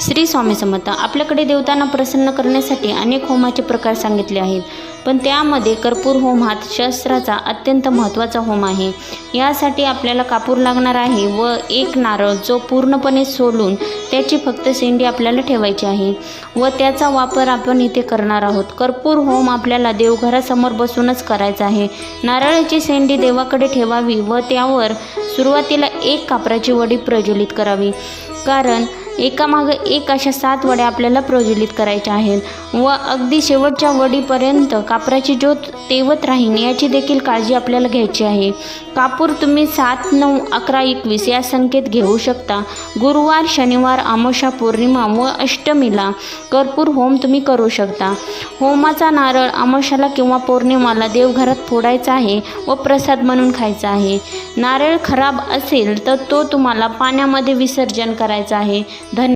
श्री स्वामी समर्थ. आपल्याकडे देवतांना प्रसन्न करण्यासाठी अनेक होमाचे प्रकार सांगितले आहेत, पण त्यामध्ये कर्पूर होम हा शास्त्राचा अत्यंत महत्त्वाचा होम आहे. यासाठी आपल्याला कापूर लागणार आहे व एक नारळ जो पूर्णपणे सोलून त्याची फक्त शेंडी आपल्याला ठेवायची आहे व त्याचा वापर आपण इथे करणार आहोत. कर्पूर होम आपल्याला देवघरासमोर बसूनच करायचा आहे. नारळाची शेंडी देवाकडे ठेवावी व त्यावर सुरुवातीला एक कापराची वडी प्रज्वलित करावी, कारण एकामागे एक अशा 7 वड्या आपल्याला प्रज्वलित करायच्या आहेत व अगदी शेवटच्या वडीपर्यंत कापराची ज्योत तेवत राहील याची देखील काळजी आपल्याला घ्यायची आहे. कापूर तुम्ही 7, 9, 11, 21 या संख्येत घेऊ शकता. गुरुवार, शनिवार, अमावस्या, पौर्णिमा व अष्टमीला कर्पूर होम तुम्ही करू शकता. होमाचा नारळ अमावस्याला किंवा पौर्णिमाला देवघरात फोडायचा आहे व प्रसाद म्हणून खायचा आहे. नारळ खराब असेल तर तो तुम्हाला पाण्यामध्ये विसर्जन करायचा आहे. धन्यवाद.